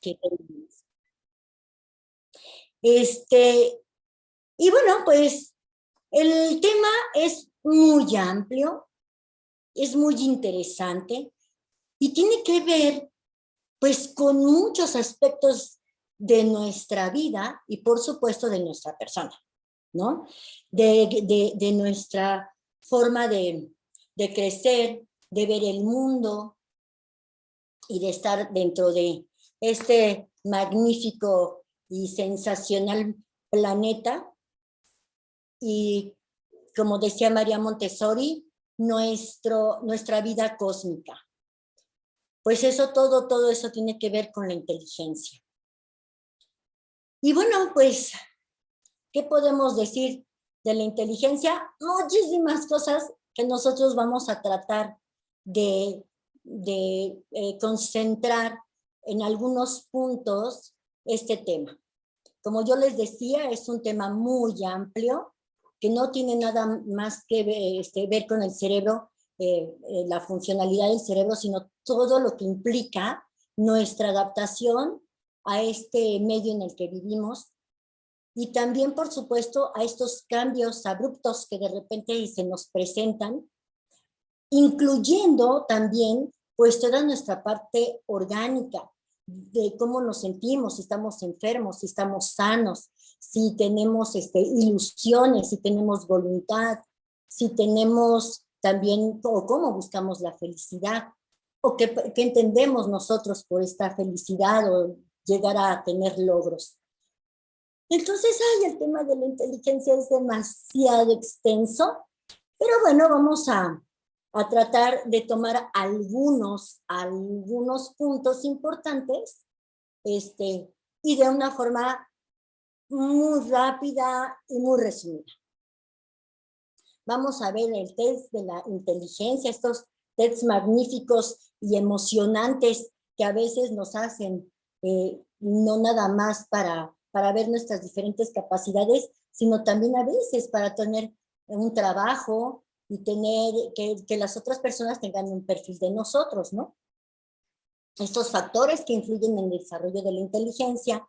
que tenemos. Y bueno, pues el tema es muy amplio, es muy interesante y tiene que ver pues con muchos aspectos de nuestra vida y por supuesto de nuestra persona, ¿no? De nuestra forma de crecer, de ver el mundo y de estar dentro de este magnífico y sensacional planeta. Y como decía María Montessori, nuestra vida cósmica. Pues eso, todo eso tiene que ver con la inteligencia. Y bueno, pues, ¿qué podemos decir de la inteligencia? Muchísimas cosas que nosotros vamos a tratar de concentrar en algunos puntos este tema. Como yo les decía, es un tema muy amplio, que no tiene nada más que ver con el cerebro, la funcionalidad del cerebro, sino todo lo que implica nuestra adaptación a este medio en el que vivimos y también, por supuesto, a estos cambios abruptos que de repente se nos presentan, incluyendo también pues toda nuestra parte orgánica, de cómo nos sentimos, si estamos enfermos, si estamos sanos, si tenemos ilusiones, si tenemos voluntad, si tenemos también, o cómo buscamos la felicidad, o qué entendemos nosotros por esta felicidad o llegar a tener logros. Entonces, el tema de la inteligencia es demasiado extenso, pero bueno, vamos a tratar de tomar algunos puntos importantes, y de una forma muy rápida y muy resumida. Vamos a ver el test de la inteligencia, estos tests magníficos y emocionantes que a veces nos hacen, no nada más para ver nuestras diferentes capacidades, sino también a veces para tener un trabajo y tener que las otras personas tengan un perfil de nosotros, ¿no? Estos factores que influyen en el desarrollo de la inteligencia,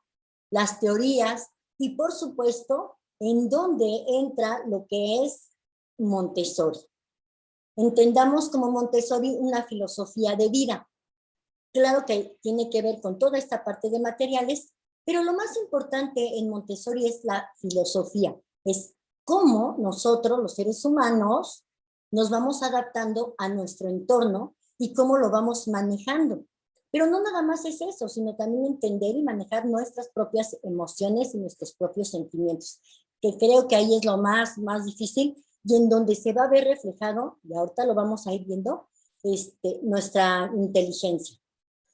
las teorías y, por supuesto, en dónde entra lo que es Montessori. Entendamos como Montessori una filosofía de vida. Claro que tiene que ver con toda esta parte de materiales, pero lo más importante en Montessori es la filosofía, es cómo nosotros, los seres humanos, nos vamos adaptando a nuestro entorno y cómo lo vamos manejando. Pero no nada más es eso, sino también entender y manejar nuestras propias emociones y nuestros propios sentimientos, que creo que ahí es lo más difícil y en donde se va a ver reflejado, y ahorita lo vamos a ir viendo, nuestra inteligencia.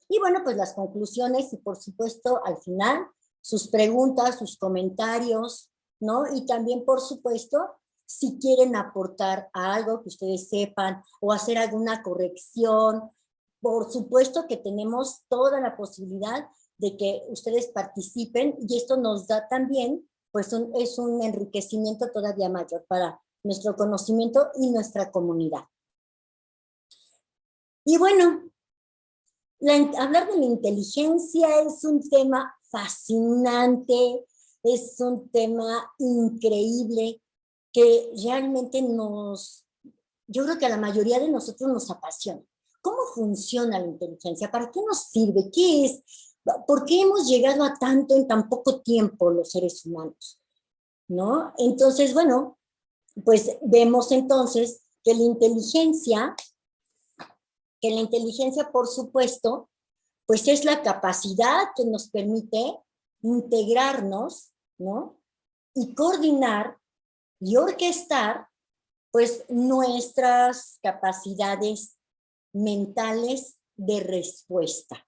Y bueno, pues las conclusiones y por supuesto al final sus preguntas, sus comentarios, ¿no? Y también por supuesto si quieren aportar a algo que ustedes sepan o hacer alguna corrección, por supuesto que tenemos toda la posibilidad de que ustedes participen y esto nos da también, pues es un enriquecimiento todavía mayor para nuestro conocimiento y nuestra comunidad. Y bueno, hablar de la inteligencia es un tema fascinante, es un tema increíble que realmente yo creo que a la mayoría de nosotros nos apasiona. ¿Cómo funciona la inteligencia? ¿Para qué nos sirve? ¿Qué es? ¿Por qué hemos llegado a tanto en tan poco tiempo los seres humanos? ¿No? Entonces, bueno, pues vemos entonces que la inteligencia, por supuesto, pues es la capacidad que nos permite integrarnos, ¿no? Y coordinar y orquestar, pues, nuestras capacidades mentales de respuesta.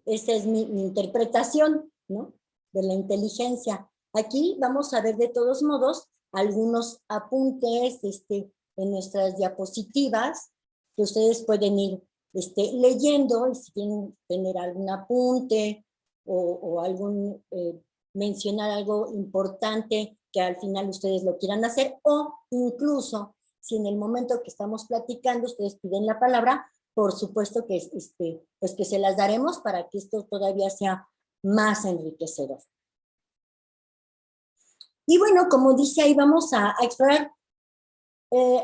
Esa es mi interpretación, ¿no? De la inteligencia. Aquí vamos a ver de todos modos algunos apuntes en nuestras diapositivas que ustedes pueden ir leyendo y si quieren tener algún apunte o algún mencionar algo importante que al final ustedes lo quieran hacer o incluso si en el momento que estamos platicando ustedes piden la palabra, por supuesto que, pues que se las daremos para que esto todavía sea más enriquecedor. Y bueno, como dice ahí, vamos a explorar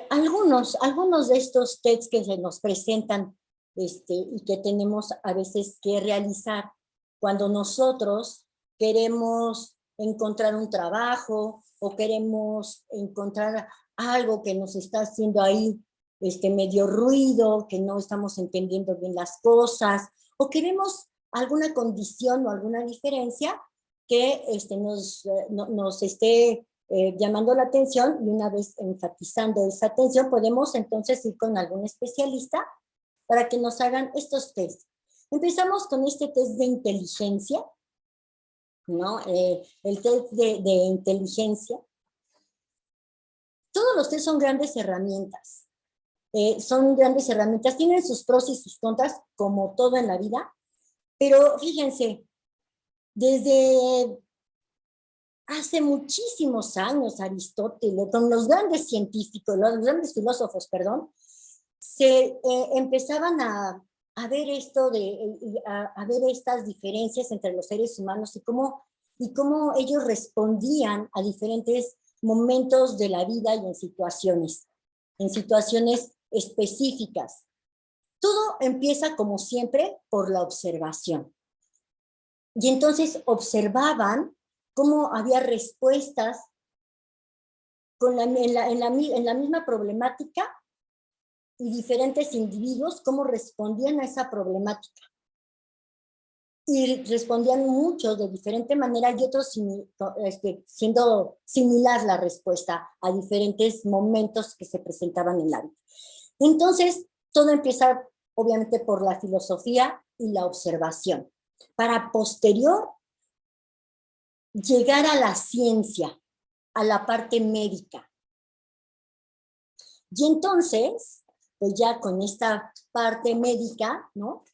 algunos de estos textos que se nos presentan y que tenemos a veces que realizar cuando nosotros queremos encontrar un trabajo o queremos encontrar algo que nos está haciendo ahí medio ruido, que no estamos entendiendo bien las cosas, o queremos alguna condición o alguna diferencia que nos esté llamando la atención, y una vez enfatizando esa atención, podemos entonces ir con algún especialista para que nos hagan estos test. Empezamos con este test de inteligencia, ¿no? El test de inteligencia. Todos los test son grandes herramientas. Tienen sus pros y sus contras, como todo en la vida, pero fíjense, desde hace muchísimos años, Aristóteles, con los grandes científicos, los grandes filósofos, perdón, se empezaban a ver a ver estas diferencias entre los seres humanos y cómo ellos respondían a diferentes momentos de la vida y en situaciones específicas. Todo empieza, como siempre, por la observación. Y entonces observaban cómo había respuestas en la misma problemática, y diferentes individuos cómo respondían a esa problemática. Y respondían muchos de diferente manera y otros siendo similar la respuesta a diferentes momentos que se presentaban en la vida. Entonces, todo empieza obviamente por la filosofía y la observación, para posterior llegar a la ciencia, a la parte médica. Y entonces, pues ya con esta parte médica, ¿no?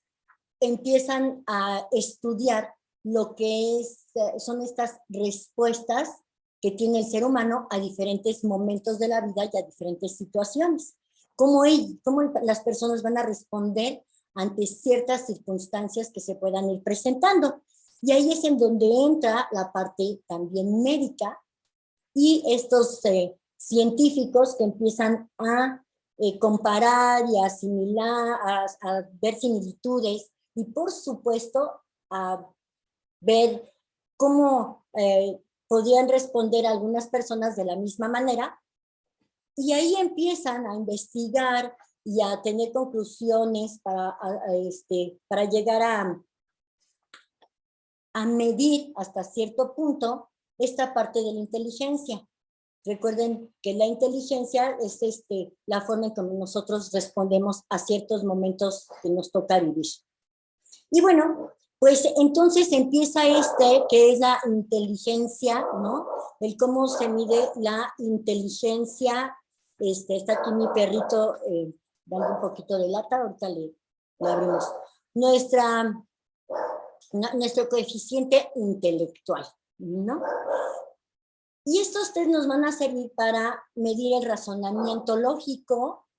Empiezan a estudiar lo que son estas respuestas que tiene el ser humano a diferentes momentos de la vida y a diferentes situaciones. Cómo las personas van a responder ante ciertas circunstancias que se puedan ir presentando. Y ahí es en donde entra la parte también médica y estos científicos que empiezan a comparar y a asimilar, a ver similitudes y por supuesto a ver cómo podían responder algunas personas de la misma manera, y ahí empiezan a investigar y a tener conclusiones para llegar a medir hasta cierto punto esta parte de la inteligencia. Recuerden que la inteligencia es la forma en que nosotros respondemos a ciertos momentos que nos toca vivir. Y bueno, pues entonces empieza que es la inteligencia, ¿no? El cómo se mide la inteligencia. Está aquí mi perrito dando un poquito de lata, ahorita le abrimos. Nuestro coeficiente intelectual, ¿no? Y estos test nos van a servir para medir el razonamiento lógico,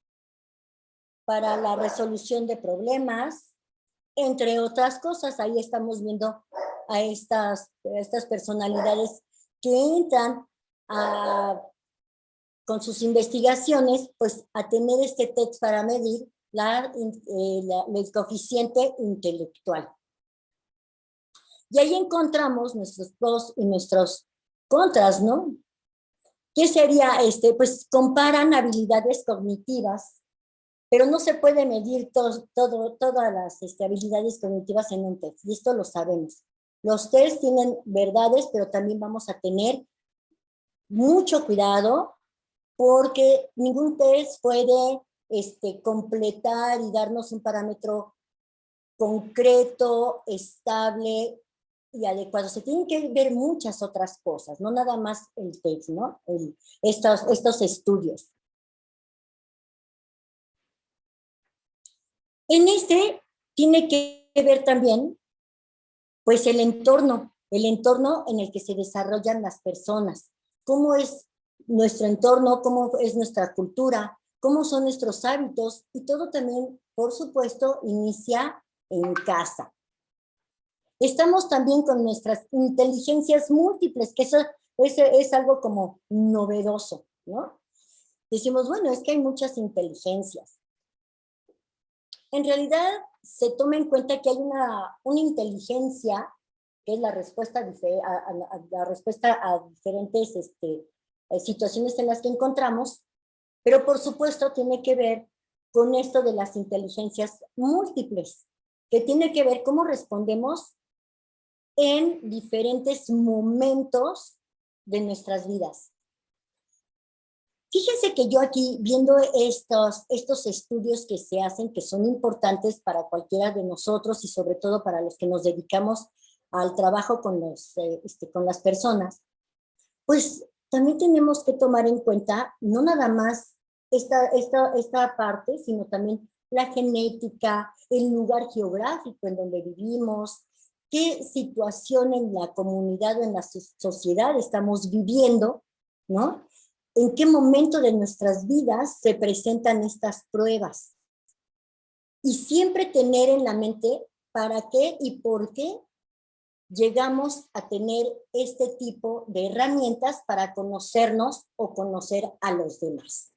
para la resolución de problemas, entre otras cosas. Ahí estamos viendo a estas personalidades que entran con sus investigaciones, pues a tener este test para medir el coeficiente intelectual. Y ahí encontramos nuestros pros y nuestros contras, ¿no? ¿Qué sería Pues comparan habilidades cognitivas, pero no se puede medir todas las habilidades cognitivas en un test, y esto lo sabemos. Los tests tienen verdades, pero también vamos a tener mucho cuidado, porque ningún test puede completar y darnos un parámetro concreto, estable y adecuado. Se tienen que ver muchas otras cosas, no nada más el test, ¿no? Estos estudios. En tiene que ver también, pues, el entorno en el que se desarrollan las personas. ¿Cómo es nuestro entorno? ¿Cómo es nuestra cultura? ¿Cómo son nuestros hábitos? Y todo también por supuesto, inicia en casa. Estamos también con nuestras inteligencias múltiples, que eso es algo como novedoso, ¿no? Decimos, bueno, es que hay muchas inteligencias. En realidad, se toma en cuenta que hay una inteligencia, que es la respuesta la respuesta a diferentes situaciones en las que encontramos, pero por supuesto tiene que ver con esto de las inteligencias múltiples, que tiene que ver cómo respondemos en diferentes momentos de nuestras vidas. Fíjense que yo aquí, viendo estos estudios que se hacen, que son importantes para cualquiera de nosotros y sobre todo para los que nos dedicamos al trabajo con las personas, pues también tenemos que tomar en cuenta no nada más esta parte, sino también la genética, el lugar geográfico en donde vivimos, qué situación en la comunidad o en la sociedad estamos viviendo, ¿no? ¿En qué momento de nuestras vidas se presentan estas pruebas? Y siempre tener en la mente para qué y por qué llegamos a tener este tipo de herramientas para conocernos o conocer a los demás.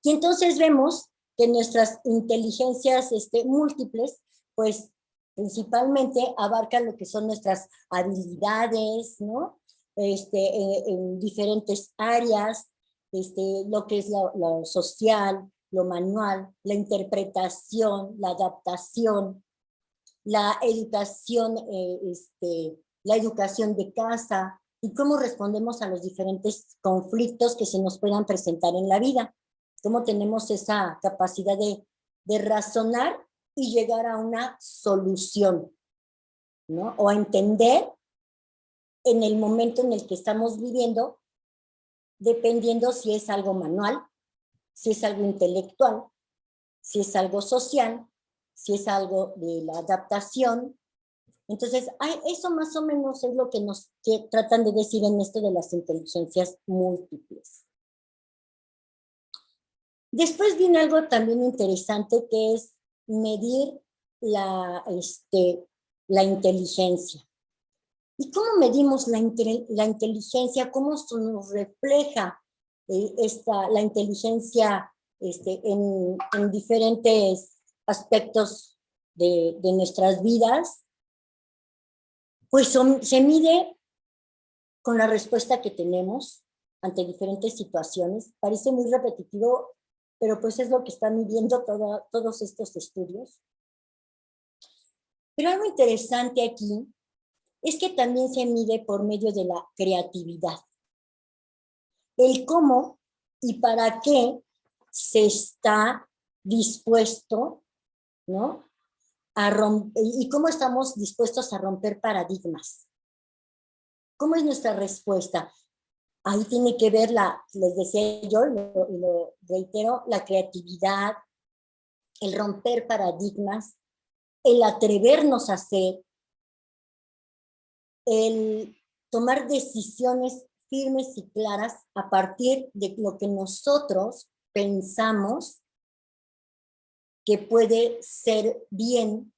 Y entonces vemos que nuestras inteligencias múltiples, pues principalmente abarcan lo que son nuestras habilidades, ¿no? En diferentes áreas, lo que es lo social, lo manual, la interpretación, la adaptación, la educación, la educación de casa y cómo respondemos a los diferentes conflictos que se nos puedan presentar en la vida. Cómo tenemos esa capacidad de razonar y llegar a una solución, ¿no? O a entender en el momento en el que estamos viviendo, dependiendo si es algo manual, si es algo intelectual, si es algo social, si es algo de la adaptación. Entonces, eso más o menos es lo que nos tratan de decir en esto de las inteligencias múltiples. Después viene algo también interesante, que es medir la inteligencia. ¿Y cómo medimos la inteligencia? ¿Cómo nos refleja la inteligencia en diferentes aspectos de nuestras vidas? Pues se mide con la respuesta que tenemos ante diferentes situaciones. Parece muy repetitivo, pero pues es lo que están midiendo todos estos estudios. Pero algo interesante aquí es que también se mide por medio de la creatividad. El cómo y para qué se está dispuesto, ¿no? Y cómo estamos dispuestos a romper paradigmas. ¿Cómo es nuestra respuesta? Ahí tiene que ver, les decía yo, y lo reitero, la creatividad, el romper paradigmas, el atrevernos a hacer, el tomar decisiones firmes y claras a partir de lo que nosotros pensamos que puede ser bien,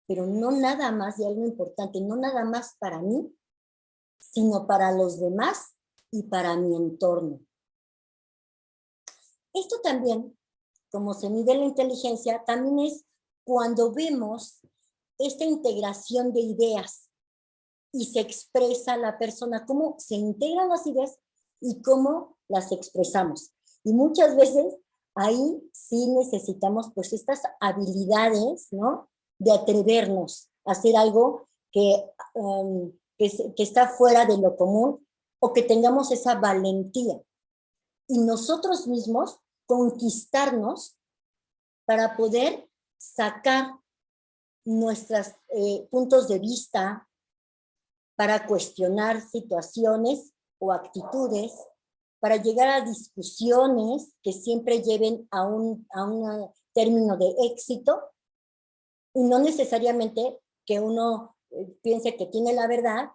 pero no nada más, y algo importante, no nada más para mí, sino para los demás y para mi entorno. Esto también, como se mide la inteligencia, también es cuando vemos esta integración de ideas y se expresa la persona, cómo se integran las ideas y cómo las expresamos. Y muchas veces ahí sí necesitamos pues estas habilidades, ¿no? De atrevernos a hacer algo que está fuera de lo común o que tengamos esa valentía. Y nosotros mismos conquistarnos para poder sacar nuestros puntos de vista, para cuestionar situaciones o actitudes, para llegar a discusiones que siempre lleven a un término de éxito, y no necesariamente que uno piense que tiene la verdad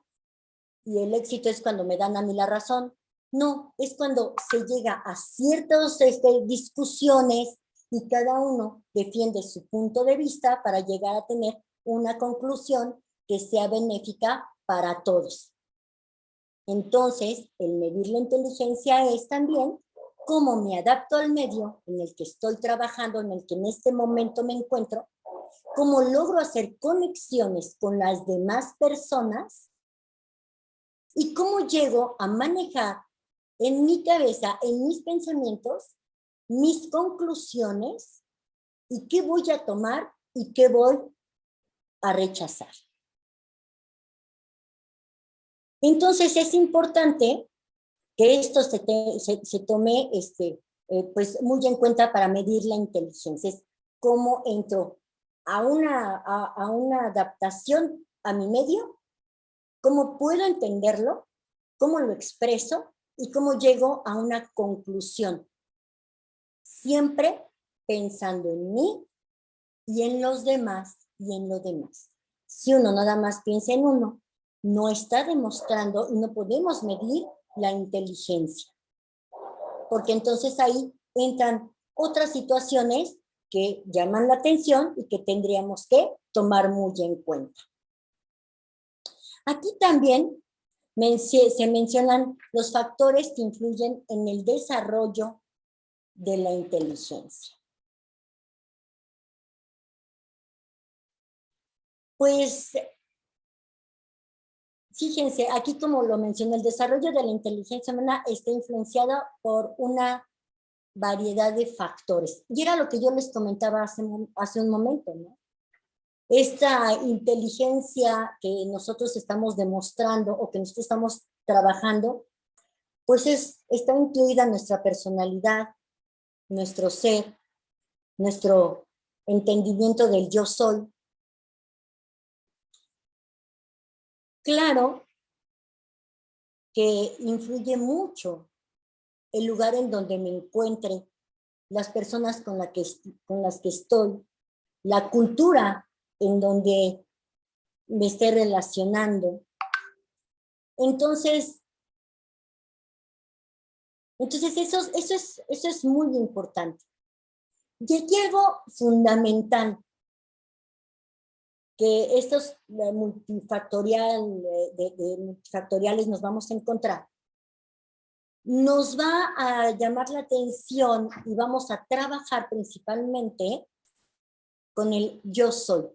y el éxito es cuando me dan a mí la razón. No, es cuando se llega a ciertas discusiones y cada uno defiende su punto de vista para llegar a tener una conclusión que sea benéfica para todos. Entonces, el medir la inteligencia es también cómo me adapto al medio en el que estoy trabajando, en el que en este momento me encuentro, cómo logro hacer conexiones con las demás personas y cómo llego a manejar en mi cabeza, en mis pensamientos, mis conclusiones y qué voy a tomar y qué voy a rechazar. Entonces es importante que esto se tome pues muy en cuenta para medir la inteligencia. Es cómo entro a una adaptación a mi medio, cómo puedo entenderlo, cómo lo expreso y cómo llego a una conclusión. Siempre pensando en mí y en los demás y en lo demás. Si uno nada más piensa en uno, no está demostrando y no podemos medir la inteligencia. Porque entonces ahí entran otras situaciones que llaman la atención y que tendríamos que tomar muy en cuenta. Aquí también se mencionan los factores que influyen en el desarrollo de la inteligencia. Pues, fíjense, aquí como lo mencioné, el desarrollo de la inteligencia humana está influenciado por una variedad de factores. Y era lo que yo les comentaba hace un momento, ¿no? Esta inteligencia que nosotros estamos demostrando o que nosotros estamos trabajando, pues está incluida nuestra personalidad, nuestro ser, nuestro entendimiento del yo soy. Claro que influye mucho el lugar en donde me encuentre, las personas con las que estoy, la cultura en donde me esté relacionando. Entonces eso es muy importante. Y aquí algo fundamental, que estos multifactoriales nos vamos a encontrar, nos va a llamar la atención y vamos a trabajar principalmente con el yo soy.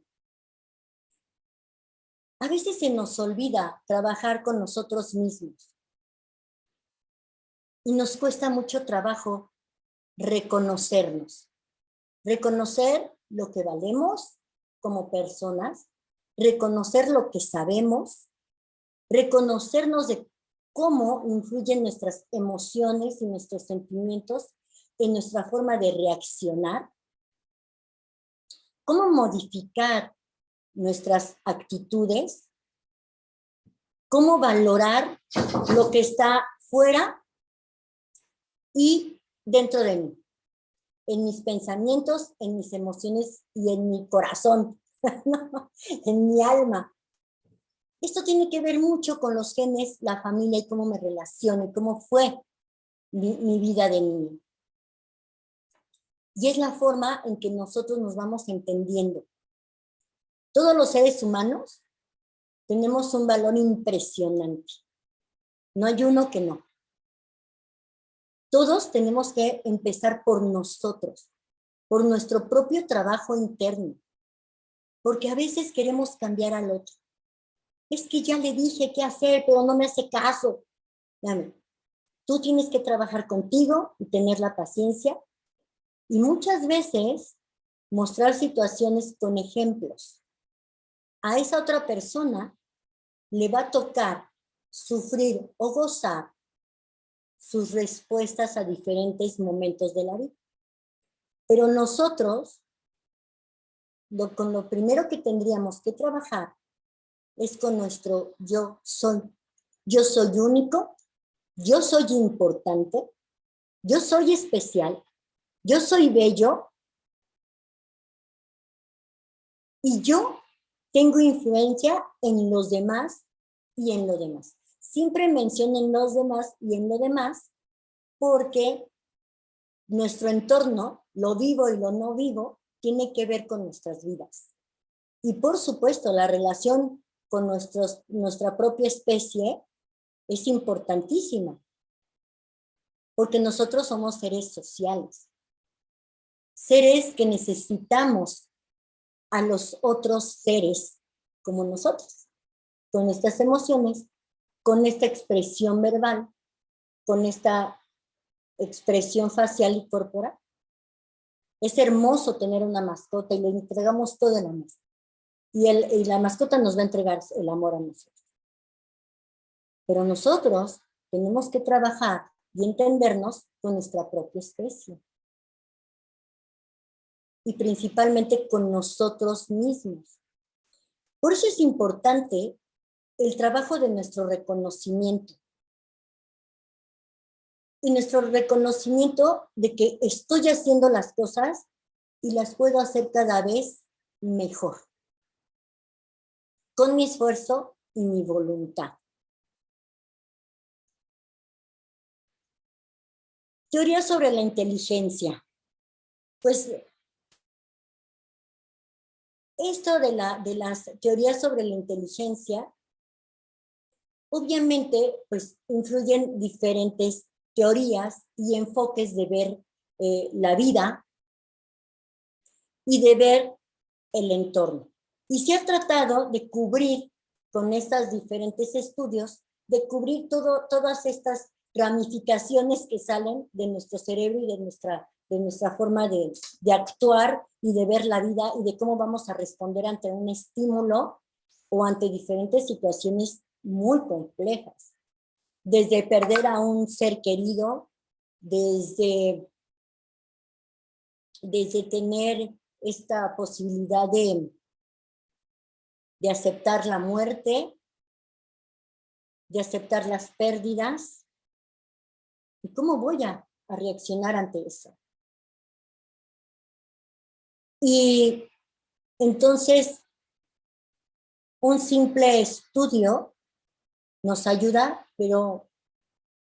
A veces se nos olvida trabajar con nosotros mismos y nos cuesta mucho trabajo reconocernos, reconocer lo que valemos como personas, reconocer lo que sabemos, reconocernos de cómo influyen nuestras emociones y nuestros sentimientos en nuestra forma de reaccionar, cómo modificar nuestras actitudes, cómo valorar lo que está fuera y dentro de mí, en mis pensamientos, en mis emociones y en mi corazón, en mi alma. Esto tiene que ver mucho con los genes, la familia y cómo me relaciono y cómo fue mi vida de niño. Y es la forma en que nosotros nos vamos entendiendo. Todos los seres humanos tenemos un valor impresionante. No hay uno que no. Todos tenemos que empezar por nosotros, por nuestro propio trabajo interno, porque a veces queremos cambiar al otro. Es que ya le dije qué hacer, pero no me hace caso. Dame. Tú tienes que trabajar contigo y tener la paciencia y muchas veces mostrar situaciones con ejemplos. A esa otra persona le va a tocar sufrir o gozar sus respuestas a diferentes momentos de la vida. Pero nosotros, con lo primero que tendríamos que trabajar es con nuestro yo soy. Yo soy único, yo soy importante, yo soy especial, yo soy bello y yo tengo influencia en los demás y en lo demás. Siempre menciono en los demás y en lo demás porque nuestro entorno, lo vivo y lo no vivo, tiene que ver con nuestras vidas. Y por supuesto, la relación con nuestra propia especie es importantísima, porque nosotros somos seres sociales, seres que necesitamos a los otros seres como nosotros, con estas emociones, con esta expresión verbal, con esta expresión facial y corporal. Es hermoso tener una mascota y le entregamos todo el amor. Y la mascota nos va a entregar el amor a nosotros. Pero nosotros tenemos que trabajar y entendernos con nuestra propia especie. Y principalmente con nosotros mismos. Por eso es importante el trabajo de nuestro reconocimiento. Y nuestro reconocimiento de que estoy haciendo las cosas y las puedo hacer cada vez mejor. Con mi esfuerzo y mi voluntad. Teoría sobre la inteligencia. Pues esto de las teorías sobre la inteligencia, obviamente, pues influyen diferentes teorías y enfoques de ver la vida y de ver el entorno. Y se ha tratado de cubrir con estos diferentes estudios, de cubrir todas estas ramificaciones que salen de nuestro cerebro y de nuestra forma de actuar y de ver la vida y de cómo vamos a responder ante un estímulo o ante diferentes situaciones muy complejas. Desde perder a un ser querido, desde tener esta posibilidad de aceptar la muerte, de aceptar las pérdidas. ¿Y cómo voy a reaccionar ante eso? Y entonces, un simple estudio nos ayuda, pero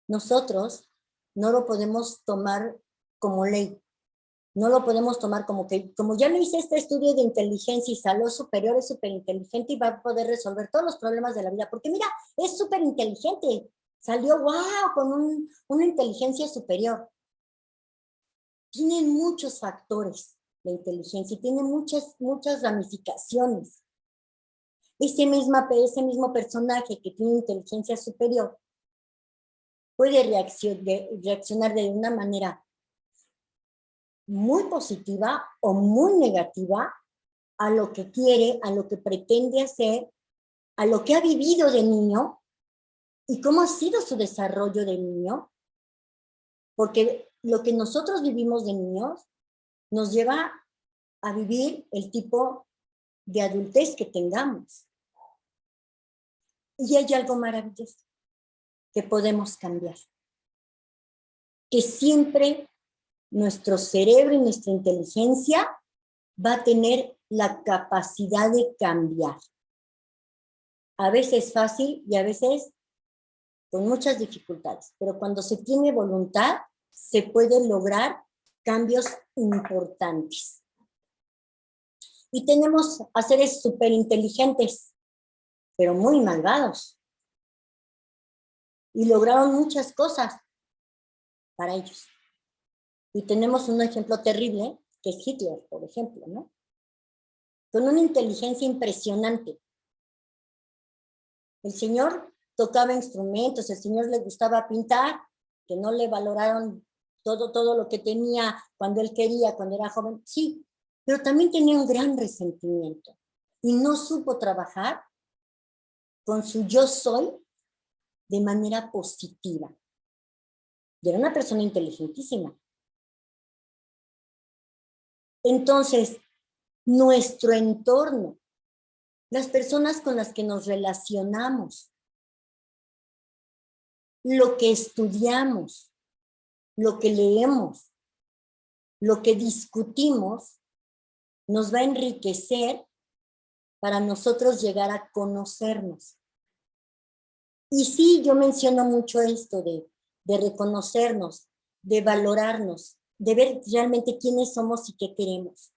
nosotros no lo podemos tomar como ley. No lo podemos tomar como que, como ya me hice este estudio de inteligencia y salió superior, es súper inteligente y va a poder resolver todos los problemas de la vida. Porque mira, es súper inteligente. Salió, wow, con una inteligencia superior. Tienen muchos factores la inteligencia y tiene muchas ramificaciones. Ese mismo personaje que tiene inteligencia superior puede reaccionar de una manera muy positiva o muy negativa a lo que quiere, a lo que pretende hacer, a lo que ha vivido de niño y cómo ha sido su desarrollo de niño, porque lo que nosotros vivimos de niños nos lleva a vivir el tipo de adultez que tengamos. Y hay algo maravilloso que podemos cambiar, que siempre nuestro cerebro y nuestra inteligencia va a tener la capacidad de cambiar. A veces fácil y a veces con muchas dificultades, pero cuando se tiene voluntad, se pueden lograr cambios importantes. Y tenemos a seres súper inteligentes, pero muy malvados. Y lograron muchas cosas para ellos. Y tenemos un ejemplo terrible, que es Hitler, por ejemplo, ¿no? Con una inteligencia impresionante. El señor tocaba instrumentos, el señor le gustaba pintar, que no le valoraron todo lo que tenía cuando él quería, cuando era joven, sí, pero también tenía un gran resentimiento y no supo trabajar con su yo soy de manera positiva. Y era una persona inteligentísima. Entonces, nuestro entorno, las personas con las que nos relacionamos, lo que estudiamos, lo que leemos, lo que discutimos, nos va a enriquecer para nosotros llegar a conocernos. Y sí, yo menciono mucho esto de reconocernos, de valorarnos, de ver realmente quiénes somos y qué queremos.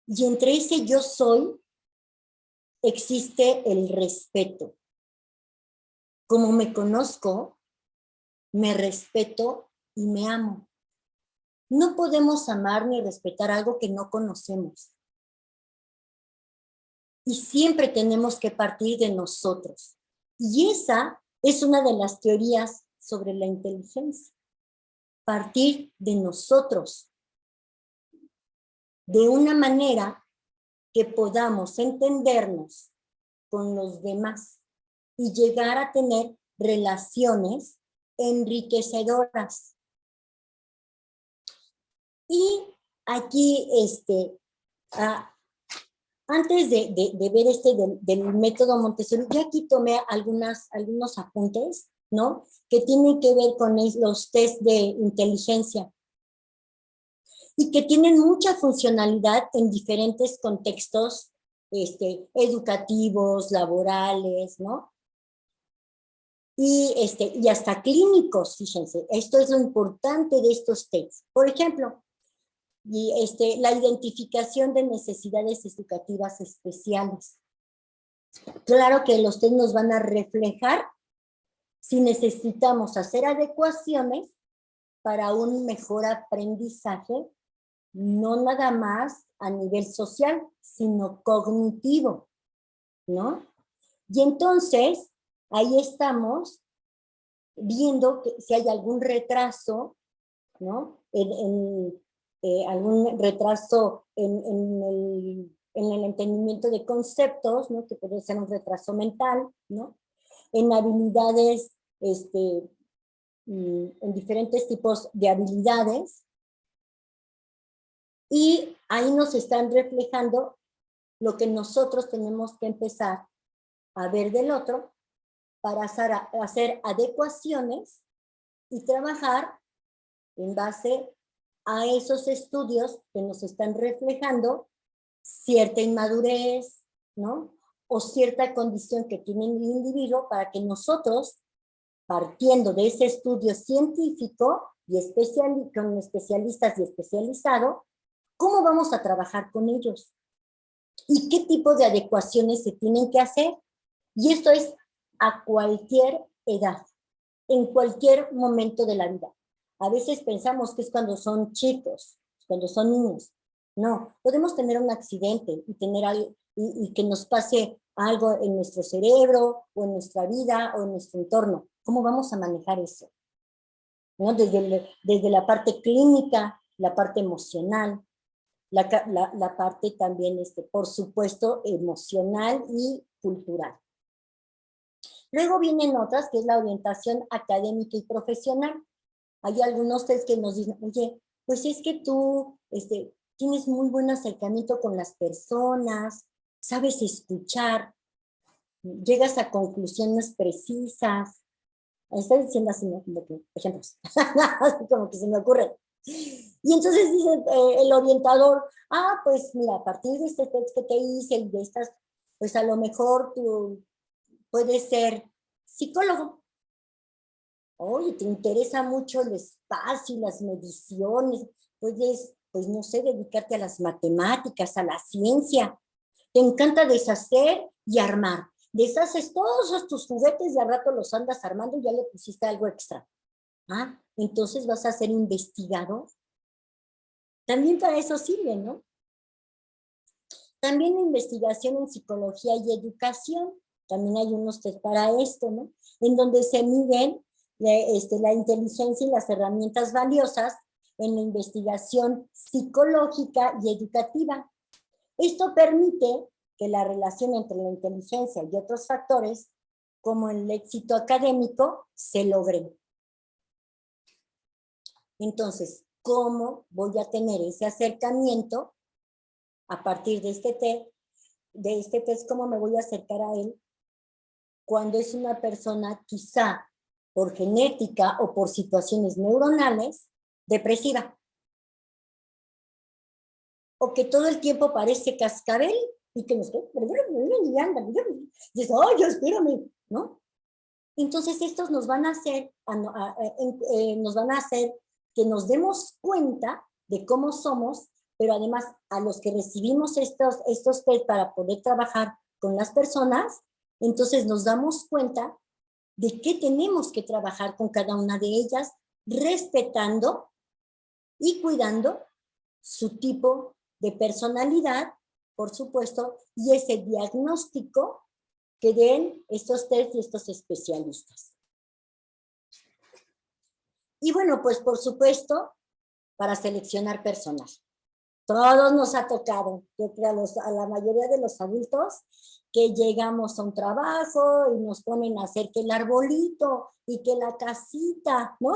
Y entre ese yo soy existe el respeto. Como me conozco, me respeto y me amo. No podemos amar ni respetar algo que no conocemos. Y siempre tenemos que partir de nosotros. Y esa es una de las teorías sobre la inteligencia. Partir de nosotros. De una manera que podamos entendernos con los demás y llegar a tener relaciones enriquecedoras. Y aquí, antes de ver del método Montessori, yo aquí tomé algunos apuntes, ¿no? Que tienen que ver con los test de inteligencia y que tienen mucha funcionalidad en diferentes contextos educativos, laborales, ¿no? Y hasta clínicos, fíjense. Esto es lo importante de estos tests. Por ejemplo, la identificación de necesidades educativas especiales. Claro que los test nos van a reflejar si necesitamos hacer adecuaciones para un mejor aprendizaje, no nada más a nivel social, sino cognitivo, ¿no? Y entonces, ahí estamos viendo que si hay algún retraso, ¿no? Algún retraso en el entendimiento de conceptos, ¿no? Que puede ser un retraso mental, ¿no? En habilidades, en diferentes tipos de habilidades, y ahí nos están reflejando lo que nosotros tenemos que empezar a ver del otro para hacer adecuaciones y trabajar en base a esos estudios que nos están reflejando cierta inmadurez, ¿no? O cierta condición que tiene el individuo para que nosotros, partiendo de ese estudio científico y con especialistas y especializado, ¿cómo vamos a trabajar con ellos? ¿Y qué tipo de adecuaciones se tienen que hacer? Y esto es a cualquier edad, en cualquier momento de la vida. A veces pensamos que es cuando son chicos, cuando son niños. No, podemos tener un accidente y tener algo, y que nos pase algo en nuestro cerebro o en nuestra vida o en nuestro entorno. ¿Cómo vamos a manejar eso? ¿No? Desde la parte clínica, la parte emocional, la parte también, por supuesto, emocional y cultural. Luego vienen otras, que es la orientación académica y profesional. Hay algunos test que nos dicen, oye, pues es que tú tienes muy buen acercamiento con las personas, sabes escuchar, llegas a conclusiones precisas. Estoy diciendo así, ¿no? Como que, ejemplos, como que se me ocurre. Y entonces dice el orientador, pues mira, a partir de este test que te hice y de estas, pues a lo mejor tú puedes ser psicólogo. Oye, te interesa mucho el espacio y las mediciones, puedes, pues no sé, dedicarte a las matemáticas, a la ciencia. Te encanta deshacer y armar. Deshaces todos tus juguetes y al rato los andas armando y ya le pusiste algo extra. Entonces vas a ser investigador. También para eso sirve, ¿no? También investigación en psicología y educación. También hay unos test para esto, ¿no? En donde se miden la inteligencia y las herramientas valiosas en la investigación psicológica y educativa. Esto permite que la relación entre la inteligencia y otros factores, como el éxito académico, se logre. Entonces, ¿cómo voy a tener ese acercamiento a partir de este test? ¿Cómo me voy a acercar a él cuando es una persona quizá por genética o por situaciones neuronales depresiva? O que todo el tiempo parece cascabel y que nos dices, ¡ay, espérame! ¿No? Entonces estos nos van a hacer que nos demos cuenta de cómo somos, pero además a los que recibimos estos test para poder trabajar con las personas, entonces nos damos cuenta de qué tenemos que trabajar con cada una de ellas, respetando y cuidando su tipo de personalidad, por supuesto, y ese diagnóstico que den estos test y estos especialistas. Y bueno, pues por supuesto, para seleccionar personal. Todos nos ha tocado, yo creo a la mayoría de los adultos, que llegamos a un trabajo y nos ponen a hacer que el arbolito y que la casita, ¿no?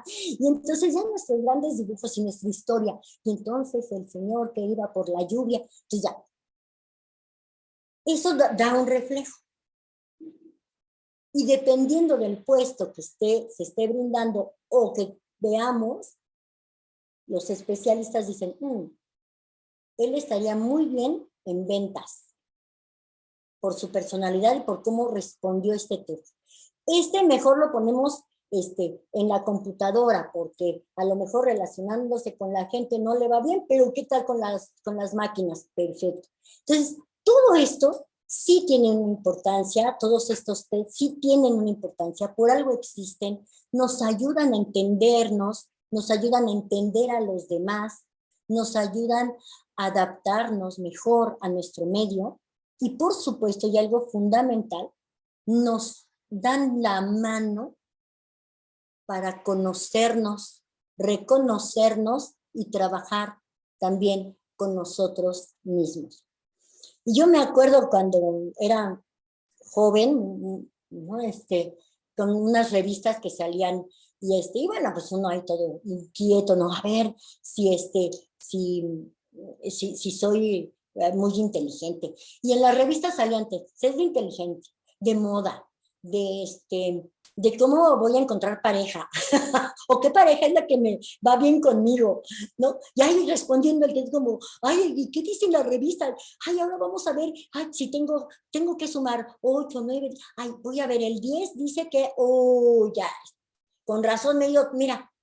Y entonces ya nuestros grandes dibujos y nuestra historia. Y entonces el señor que iba por la lluvia, pues ya. Eso da un reflejo. Y dependiendo del puesto que se esté brindando o que veamos, los especialistas dicen, él estaría muy bien en ventas por su personalidad y por cómo respondió este test. Mejor lo ponemos en la computadora, porque a lo mejor relacionándose con la gente no le va bien, pero ¿qué tal con las máquinas? Perfecto. Entonces, todo esto sí tiene una importancia, todos estos test sí tienen una importancia, por algo existen, nos ayudan a entendernos, nos ayudan a entender a los demás, nos ayudan a adaptarnos mejor a nuestro medio y por supuesto, y algo fundamental, nos dan la mano para conocernos, reconocernos y trabajar también con nosotros mismos. Y yo me acuerdo cuando era joven, ¿no? Con unas revistas que salían y bueno, pues uno ahí todo inquieto, ¿no? A ver si soy muy inteligente. Y en la revista salían test de inteligente, de moda, de cómo voy a encontrar pareja, o qué pareja es la que me va bien conmigo, ¿no? Y ahí respondiendo el test como, ay, ¿y qué dice en la revista? Ay, ahora vamos a ver, ay, si tengo que sumar 8, 9, ay, voy a ver, el 10 dice que, oh, ya, con razón me digo, mira,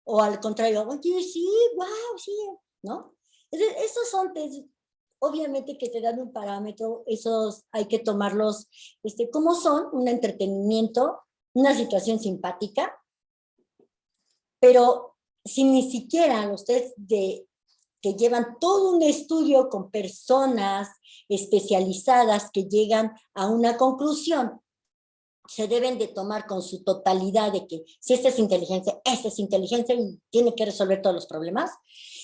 o al contrario, oye, sí, wow, sí, ¿no? Esos son test, obviamente que te dan un parámetro, esos hay que tomarlos como son, un entretenimiento, una situación simpática, pero si ni siquiera los test que llevan todo un estudio con personas especializadas que llegan a una conclusión, se deben de tomar con su totalidad de que si esta es inteligencia y tiene que resolver todos los problemas.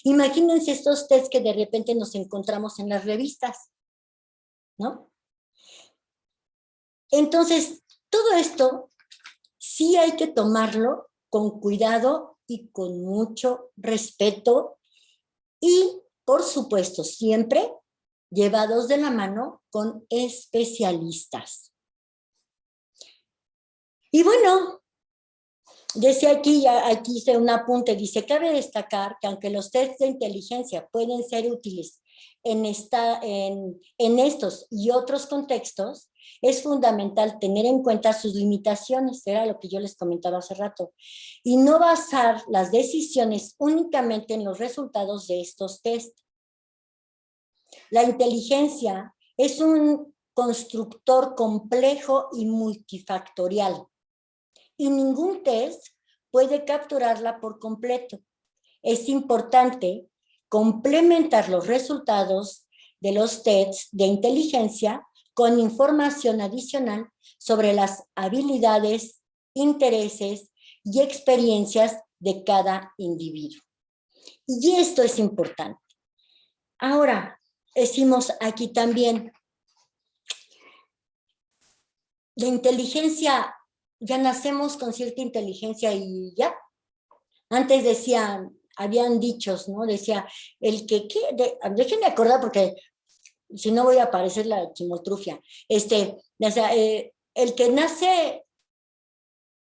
Imagínense estos tests que de repente nos encontramos en las revistas, ¿no? Entonces, todo esto sí hay que tomarlo con cuidado y con mucho respeto y, por supuesto, siempre llevados de la mano con especialistas. Y bueno, decía aquí hice un apunte, dice, cabe destacar que aunque los tests de inteligencia pueden ser útiles en estos y otros contextos, es fundamental tener en cuenta sus limitaciones, era lo que yo les comentaba hace rato, y no basar las decisiones únicamente en los resultados de estos tests. La inteligencia es un constructor complejo y multifactorial, y ningún test puede capturarla por completo. Es importante complementar los resultados de los tests de inteligencia con información adicional sobre las habilidades, intereses y experiencias de cada individuo. Y esto es importante. Ahora, decimos aquí también, la inteligencia, ya nacemos con cierta inteligencia y ya. Antes habían dichos, ¿no? Decía, déjenme acordar porque si no voy a parecer la chimoltrufia. El que nace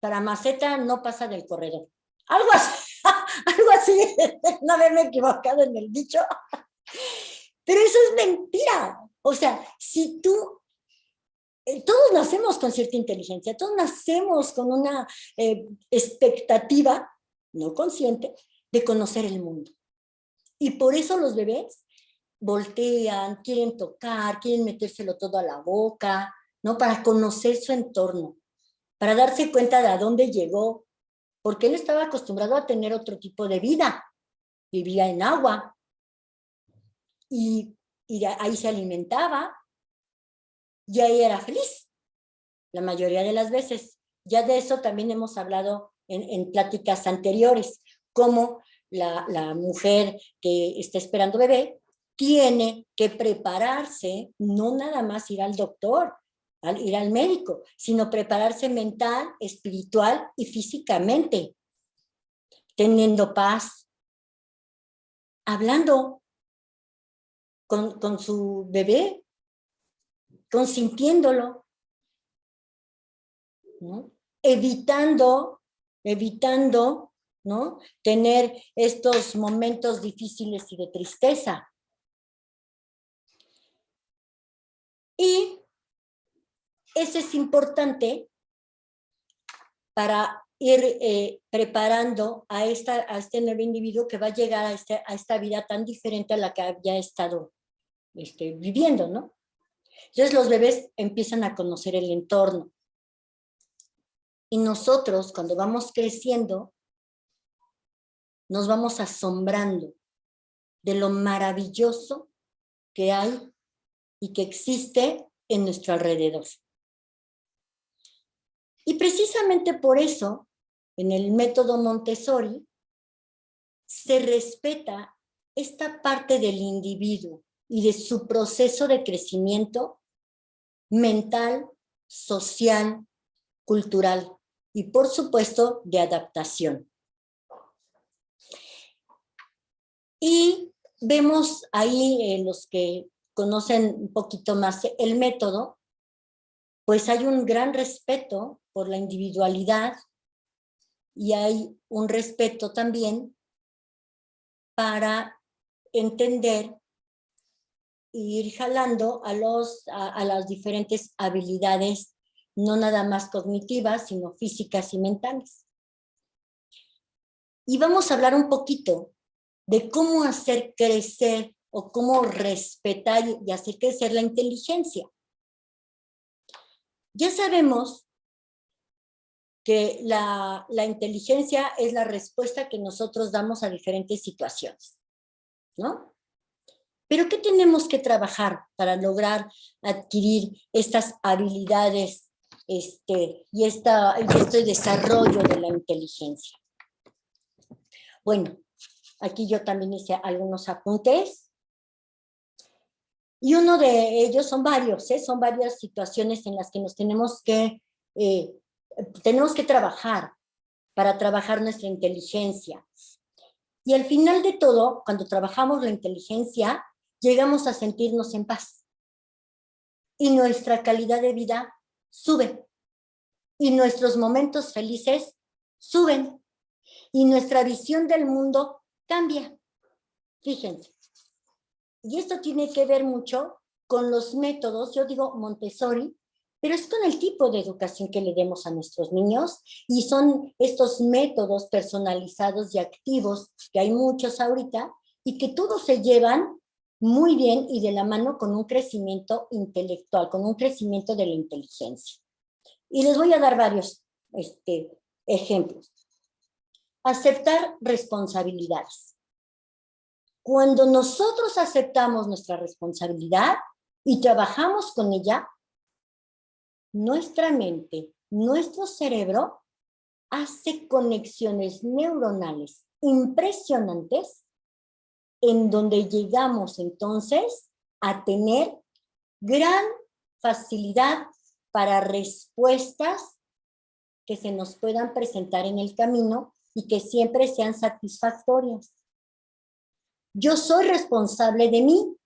para maceta no pasa del corredor. Algo así, no haberme equivocado en el dicho. Pero eso es mentira. O sea, si tú todos nacemos con cierta inteligencia, todos nacemos con una expectativa no consciente, de conocer el mundo. Y por eso los bebés voltean, quieren tocar, quieren metérselo todo a la boca, ¿no? Para conocer su entorno, para darse cuenta de a dónde llegó, porque él estaba acostumbrado a tener otro tipo de vida. Vivía en agua y ahí se alimentaba y ahí era feliz, la mayoría de las veces. Ya de eso también hemos hablado en pláticas anteriores, cómo la mujer que está esperando bebé tiene que prepararse, no nada más ir al doctor, ir al médico, sino prepararse mental, espiritual y físicamente, teniendo paz, hablando con su bebé, consintiéndolo, ¿no? Evitando, ¿no? Tener estos momentos difíciles y de tristeza. Y eso es importante para ir preparando a este nuevo individuo que va a llegar a esta vida tan diferente a la que había estado viviendo, ¿no? Entonces los bebés empiezan a conocer el entorno. Y nosotros, cuando vamos creciendo, nos vamos asombrando de lo maravilloso que hay y que existe en nuestro alrededor. Y precisamente por eso, en el método Montessori, se respeta esta parte del individuo y de su proceso de crecimiento mental, social, cultural y, por supuesto, de adaptación. Y vemos ahí, los que conocen un poquito más el método, pues hay un gran respeto por la individualidad y hay un respeto también para entender e ir jalando a las diferentes habilidades, no nada más cognitivas, sino físicas y mentales. Y vamos a hablar un poquito de cómo hacer crecer o cómo respetar y hacer crecer la inteligencia. Ya sabemos que la inteligencia es la respuesta que nosotros damos a diferentes situaciones, ¿no? Pero ¿qué tenemos que trabajar para lograr adquirir estas habilidades y este desarrollo de la inteligencia? Bueno, aquí yo también hice algunos apuntes. Y uno de ellos son varios, son varias situaciones en las que nos tenemos que trabajar para trabajar nuestra inteligencia. Y al final de todo, cuando trabajamos la inteligencia, llegamos a sentirnos en paz. Y nuestra calidad de vida sube. Y nuestros momentos felices suben. Y nuestra visión del mundo cambia. Fíjense. Y esto tiene que ver mucho con los métodos, yo digo Montessori, pero es con el tipo de educación que le demos a nuestros niños y son estos métodos personalizados y activos, que hay muchos ahorita, y que todos se llevan muy bien y de la mano con un crecimiento intelectual, con un crecimiento de la inteligencia. Y les voy a dar varios ejemplos. Aceptar responsabilidades. Cuando nosotros aceptamos nuestra responsabilidad y trabajamos con ella, nuestra mente, nuestro cerebro hace conexiones neuronales impresionantes en donde llegamos entonces a tener gran facilidad para respuestas que se nos puedan presentar en el camino y que siempre sean satisfactorias. Yo soy responsable de mí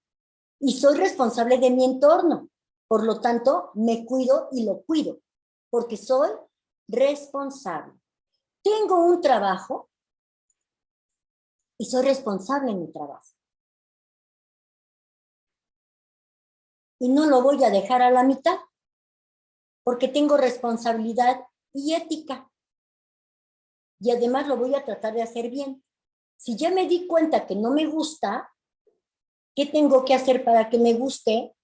y soy responsable de mi entorno. Por lo tanto, me cuido y lo cuido, porque soy responsable. Tengo un trabajo y soy responsable en mi trabajo. Y no lo voy a dejar a la mitad, porque tengo responsabilidad y ética. y además lo voy a tratar de hacer bien. Si ya me di cuenta que no me gusta, ¿qué tengo que hacer para que me guste?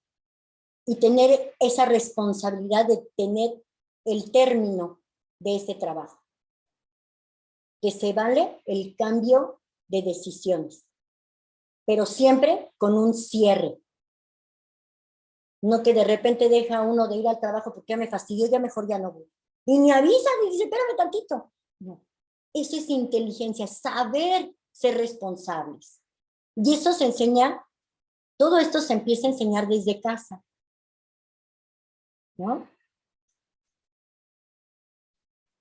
Y tener esa responsabilidad de tener el término de ese trabajo. Que se vale el cambio de decisiones, pero siempre con un cierre. No que de repente deja uno de ir al trabajo porque ya me fastidió, ya mejor ya no voy. Y me avisa, y dice, espérame tantito. No, eso es inteligencia, saber ser responsables. Y eso se enseña, todo esto se empieza a enseñar desde casa, ¿no?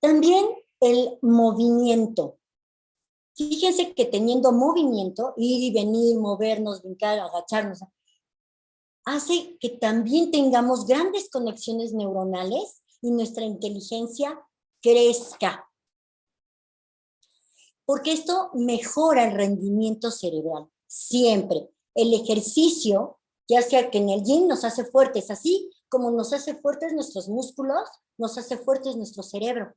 También el movimiento. Fíjense que teniendo movimiento, ir y venir, movernos, brincar, agacharnos, hace que también tengamos grandes conexiones neuronales y nuestra inteligencia crezca. Porque esto mejora el rendimiento cerebral, siempre. El ejercicio, ya sea que en el gym nos hace fuertes, así como nos hace fuertes nuestros músculos, nos hace fuertes nuestro cerebro,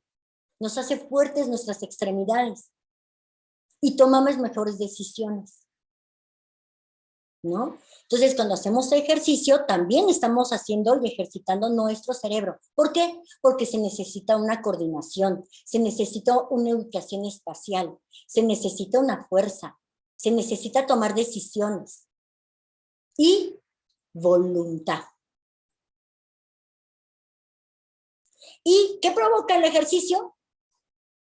nos hace fuertes nuestras extremidades y tomamos mejores decisiones, ¿no? Entonces, cuando hacemos ejercicio, también estamos haciendo y ejercitando nuestro cerebro. ¿Por qué? Porque se necesita una coordinación, se necesita una ubicación espacial, se necesita una fuerza, se necesita tomar decisiones y voluntad. ¿Y qué provoca el ejercicio?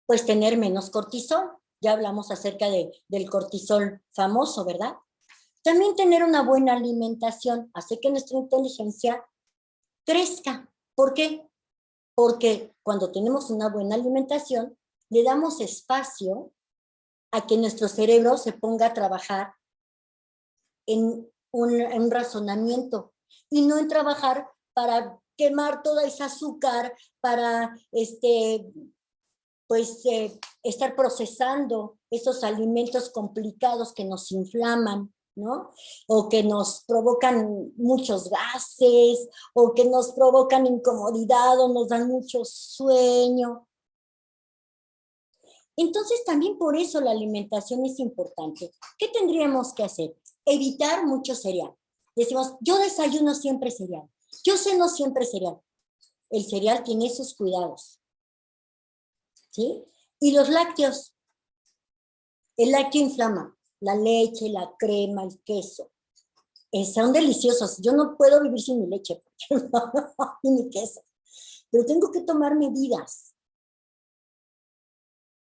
Pues tener menos cortisol. Ya hablamos acerca del cortisol famoso, ¿verdad? También tener una buena alimentación hace que nuestra inteligencia crezca. ¿Por qué? Porque cuando tenemos una buena alimentación, le damos espacio a que nuestro cerebro se ponga a trabajar en un razonamiento y no en trabajar para quemar toda esa azúcar, para estar procesando esos alimentos complicados que nos inflaman, ¿no? O que nos provocan muchos gases, o que nos provocan incomodidad, o nos dan mucho sueño. Entonces, también por eso la alimentación es importante. ¿Qué tendríamos que hacer? Evitar mucho cereal. Decimos, yo desayuno siempre cereal, yo ceno siempre cereal. El cereal tiene sus cuidados, ¿sí? Y los lácteos. El lácteo inflama. La leche, la crema, el queso. Son deliciosos. Yo no puedo vivir sin mi leche, ni mi queso. Pero tengo que tomar medidas,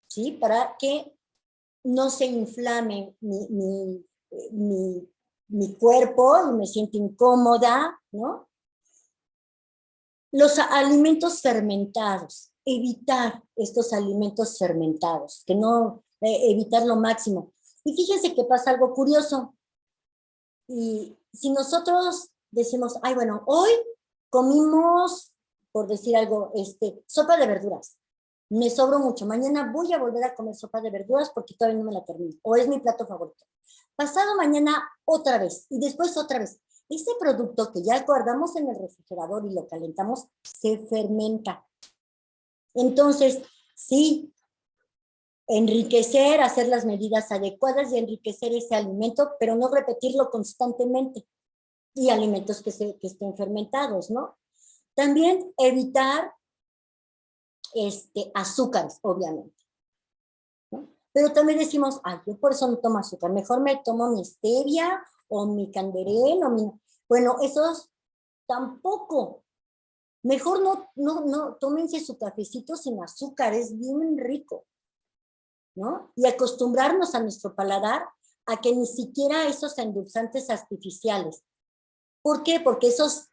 ¿sí? Para que no se inflame mi cuerpo y me siento incómoda, ¿no? Los alimentos fermentados, evitar estos alimentos fermentados, que no, evitar lo máximo. Y fíjense que pasa algo curioso. Y si nosotros decimos, ay, bueno, hoy comimos, por decir algo, sopa de verduras, me sobró mucho, mañana voy a volver a comer sopa de verduras porque todavía no me la termino, o es mi plato favorito. Pasado mañana otra vez, y después otra vez. Ese producto que ya guardamos en el refrigerador y lo calentamos, se fermenta. Entonces, sí, enriquecer, hacer las medidas adecuadas y enriquecer ese alimento, pero no repetirlo constantemente. Y alimentos que estén fermentados, ¿no? También evitar azúcares, obviamente, ¿no? Pero también decimos, ay, yo por eso no tomo azúcar, mejor me tomo mi stevia o mi canderel o mi... Bueno, esos tampoco. Mejor no, tómense su cafecito sin azúcar, es bien rico, ¿no? Y acostumbrarnos a nuestro paladar a que ni siquiera esos endulzantes artificiales. ¿Por qué? Porque esos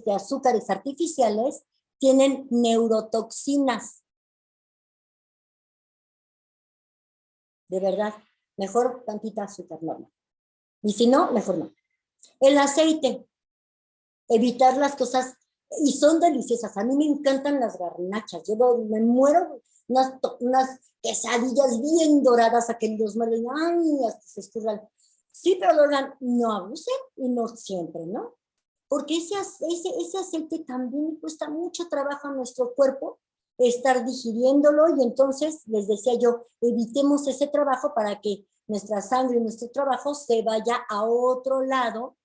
azúcares artificiales tienen neurotoxinas. De verdad, mejor tantita azúcar normal. Y si no, mejor no. El aceite, evitar las cosas, y son deliciosas. A mí me encantan las garnachas. Yo me muero unas quesadillas bien doradas a que los muerden, ay, hasta se escurran. Sí, pero no abusen y no siempre, ¿no? Porque ese aceite también le cuesta mucho trabajo a nuestro cuerpo estar digiriéndolo, y entonces les decía yo, evitemos ese trabajo para que nuestra sangre y nuestro trabajo se vaya a otro lado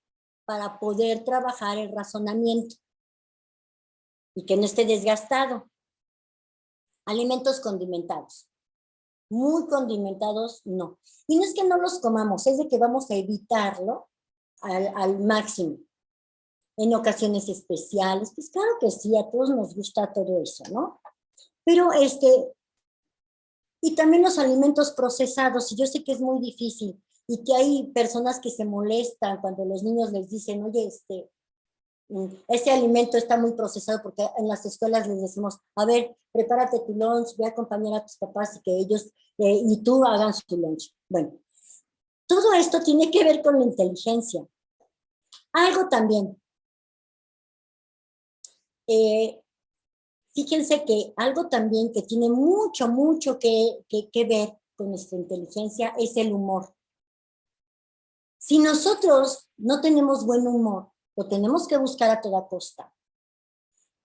para poder trabajar el razonamiento y que no esté desgastado. Alimentos condimentados. Muy condimentados, no. Y no es que no los comamos, es de que vamos a evitarlo al máximo. En ocasiones especiales, pues claro que sí, a todos nos gusta todo eso, ¿no? Pero y también los alimentos procesados, y yo sé que es muy difícil, y que hay personas que se molestan cuando los niños les dicen, oye, este alimento está muy procesado, porque en las escuelas les decimos, a ver, prepárate tu lunch, ve a acompañar a tus papás y que ellos y tú hagan su lunch. Bueno, todo esto tiene que ver con la inteligencia. Algo también, fíjense que algo también que tiene mucho que ver con nuestra inteligencia es el humor. Si nosotros no tenemos buen humor, lo tenemos que buscar a toda costa.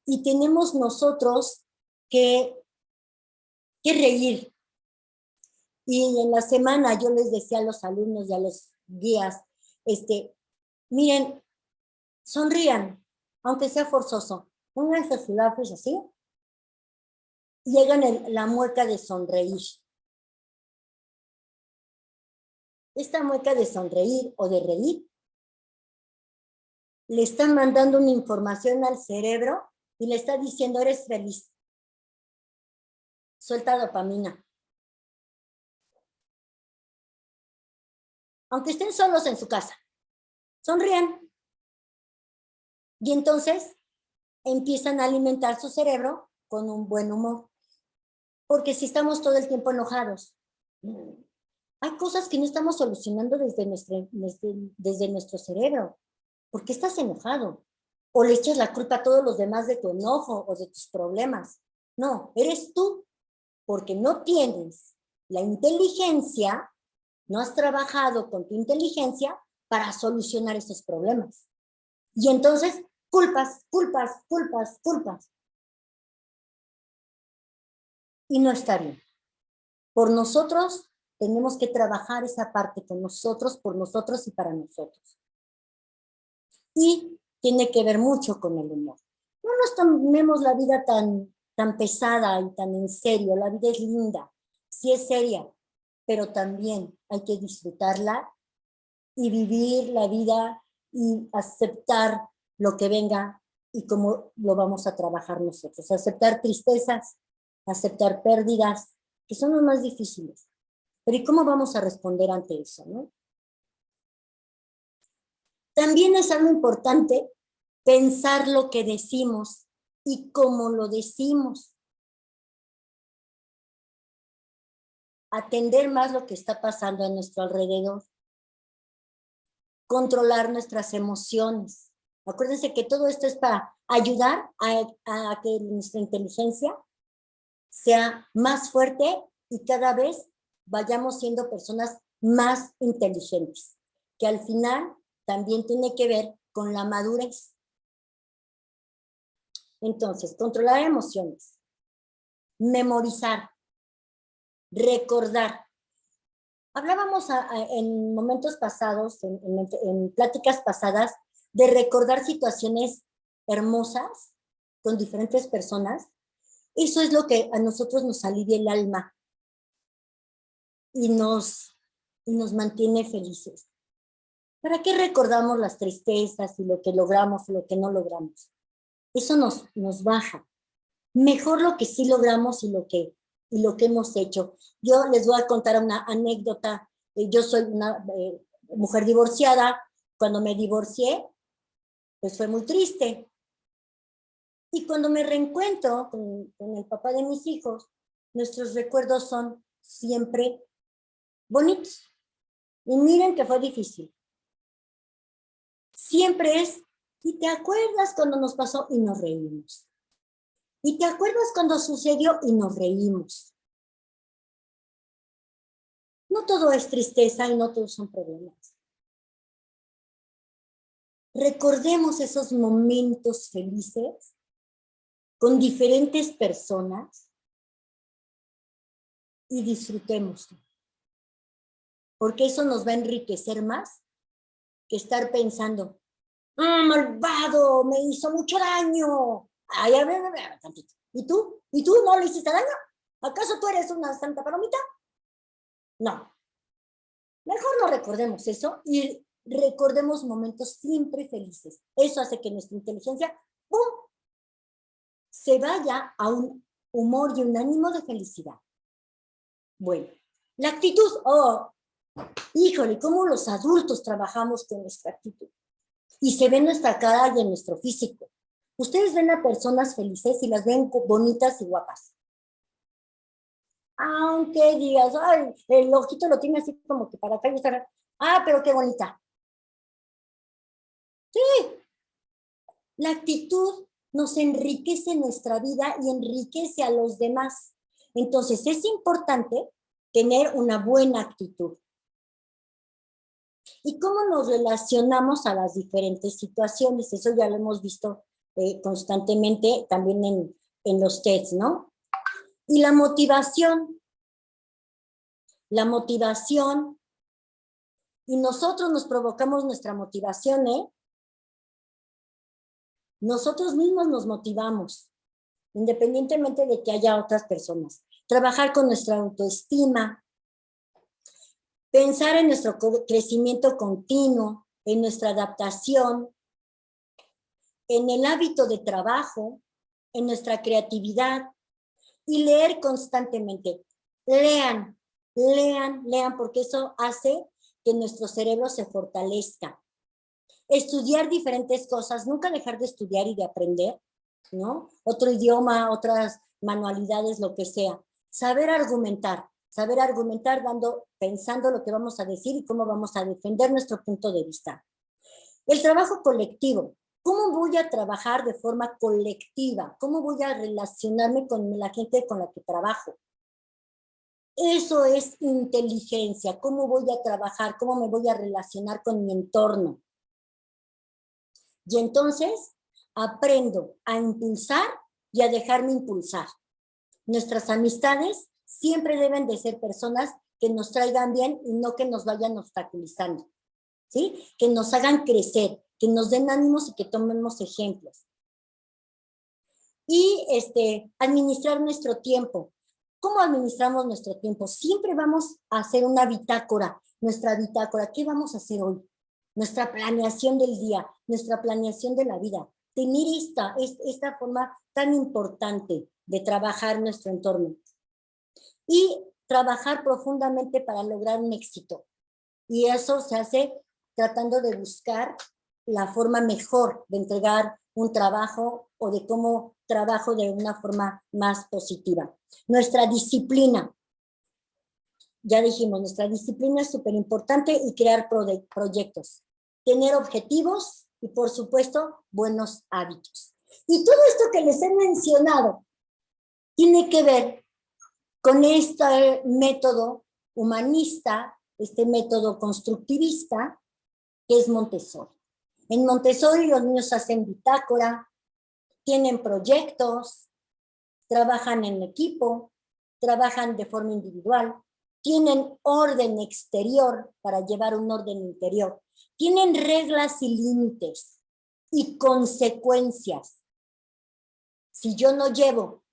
Y tenemos nosotros que reír. Y en la semana yo les decía a los alumnos y a los guías, miren, sonrían, aunque sea forzoso. Pónganse sus labios así y hagan la mueca de sonreír. Esta mueca de sonreír o de reír le están mandando una información al cerebro y le está diciendo, eres feliz. Suelta dopamina. Aunque estén solos en su casa, sonrían. Y entonces empiezan a alimentar su cerebro con un buen humor. Porque si estamos todo el tiempo enojados, hay cosas que no estamos solucionando desde nuestro cerebro. ¿Por qué estás enojado? O le echas la culpa a todos los demás de tu enojo o de tus problemas. No, eres tú, porque no tienes la inteligencia, no has trabajado con tu inteligencia para solucionar esos problemas. Y entonces, culpas. Y no está bien. Por nosotros tenemos que trabajar esa parte con nosotros, por nosotros y para nosotros. Y tiene que ver mucho con el humor. No nos tomemos la vida tan pesada y tan en serio. La vida es linda, sí es seria, pero también hay que disfrutarla y vivir la vida y aceptar lo que venga y cómo lo vamos a trabajar nosotros. Aceptar tristezas, aceptar pérdidas, que son los más difíciles. Pero ¿y cómo vamos a responder ante eso, no? También es algo importante pensar lo que decimos y cómo lo decimos. Atender más lo que está pasando a nuestro alrededor. Controlar nuestras emociones. Acuérdense que todo esto es para ayudar a que nuestra inteligencia sea más fuerte y cada vez vayamos siendo personas más inteligentes, que al final también tiene que ver con la madurez. Entonces, controlar emociones, memorizar, recordar. Hablábamos en momentos pasados, en pláticas pasadas, de recordar situaciones hermosas con diferentes personas. Eso es lo que a nosotros nos alivia el alma y nos mantiene felices. ¿Para qué recordamos las tristezas y lo que logramos y lo que no logramos? Eso nos baja. Mejor lo que sí logramos y lo que hemos hecho. Yo les voy a contar una anécdota. Yo soy una mujer divorciada. Cuando me divorcié, pues fue muy triste. Y cuando me reencuentro con el papá de mis hijos, nuestros recuerdos son siempre bonitos. Y miren que fue difícil. Siempre es, ¿y te acuerdas cuando nos pasó? Y nos reímos. ¿Y te acuerdas cuando sucedió? Y nos reímos. No todo es tristeza y no todos son problemas. Recordemos esos momentos felices con diferentes personas y disfrutemos. Porque eso nos va a enriquecer más que estar pensando, ¡ah, malvado! Me hizo mucho daño. Ay, a ver, tantito. ¿Y tú? ¿Y tú no le hiciste daño? ¿Acaso tú eres una santa palomita? No. Mejor no recordemos eso y recordemos momentos siempre felices. Eso hace que nuestra inteligencia, ¡pum!, se vaya a un humor y un ánimo de felicidad. Bueno, la actitud, oh, híjole, cómo los adultos trabajamos con nuestra actitud. Y se ve en nuestra cara y en nuestro físico. Ustedes ven a personas felices y las ven bonitas y guapas. Aunque digas, ay, el ojito lo tiene así como que para acá y está, ah, pero qué bonita. Sí, la actitud nos enriquece nuestra vida y enriquece a los demás. Entonces es importante tener una buena actitud. ¿Y cómo nos relacionamos a las diferentes situaciones? Eso ya lo hemos visto constantemente también en los TEDs, ¿no? Y la motivación, y nosotros nos provocamos nuestra motivación, ¿eh? Nosotros mismos nos motivamos, independientemente de que haya otras personas. Trabajar con nuestra autoestima, pensar en nuestro crecimiento continuo, en nuestra adaptación, en el hábito de trabajo, en nuestra creatividad y leer constantemente. Lean, porque eso hace que nuestro cerebro se fortalezca. Estudiar diferentes cosas, nunca dejar de estudiar y de aprender, ¿no? Otro idioma, otras manualidades, lo que sea. Saber argumentar pensando lo que vamos a decir y cómo vamos a defender nuestro punto de vista. El trabajo colectivo. ¿Cómo voy a trabajar de forma colectiva? ¿Cómo voy a relacionarme con la gente con la que trabajo? Eso es inteligencia. ¿Cómo voy a trabajar? ¿Cómo me voy a relacionar con mi entorno? Y entonces aprendo a impulsar y a dejarme impulsar. Nuestras amistades siempre deben de ser personas que nos traigan bien y no que nos vayan obstaculizando, ¿sí? Que nos hagan crecer, que nos den ánimos y que tomemos ejemplos. Y administrar nuestro tiempo. ¿Cómo administramos nuestro tiempo? Siempre vamos a hacer una bitácora, nuestra bitácora. ¿Qué vamos a hacer hoy? Nuestra planeación del día, nuestra planeación de la vida. Tener esta forma tan importante de trabajar nuestro entorno. Y trabajar profundamente para lograr un éxito. Y eso se hace tratando de buscar la forma mejor de entregar un trabajo o de cómo trabajo de una forma más positiva. Nuestra disciplina. Ya dijimos, nuestra disciplina es súper importante y crear proyectos. Tener objetivos y, por supuesto, buenos hábitos. Y todo esto que les he mencionado tiene que ver con este método humanista, este método constructivista, que es Montessori. En Montessori los niños hacen bitácora, tienen proyectos, trabajan en equipo, trabajan de forma individual, tienen orden exterior para llevar un orden interior, tienen reglas y límites y consecuencias. Si yo no llevo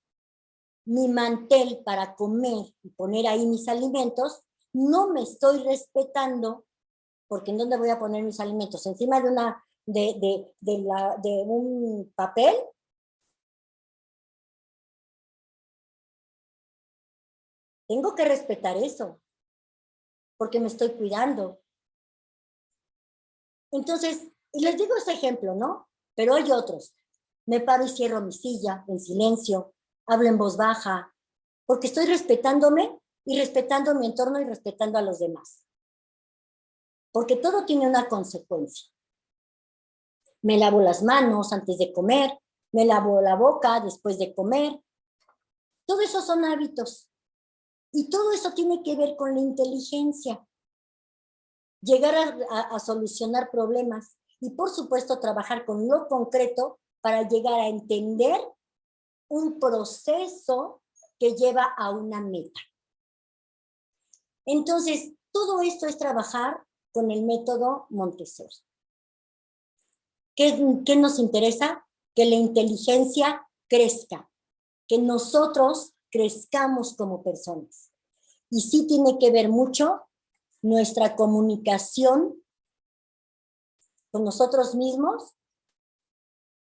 mi mantel para comer y poner ahí mis alimentos, no me estoy respetando, porque ¿en dónde voy a poner mis alimentos? Encima de un papel. Tengo que respetar eso, porque me estoy cuidando. Entonces, y les digo ese ejemplo, ¿no? Pero hay otros. Me paro y cierro mi silla en silencio, hablo en voz baja, porque estoy respetándome y respetando mi entorno y respetando a los demás. Porque todo tiene una consecuencia. Me lavo las manos antes de comer, me lavo la boca después de comer. Todo eso son hábitos. Y todo eso tiene que ver con la inteligencia. Llegar a solucionar problemas y, por supuesto, trabajar con lo concreto para llegar a entender un proceso que lleva a una meta. Entonces, todo esto es trabajar con el método Montessori. ¿Qué nos interesa? Que la inteligencia crezca, que nosotros crezcamos como personas. Y sí tiene que ver mucho nuestra comunicación con nosotros mismos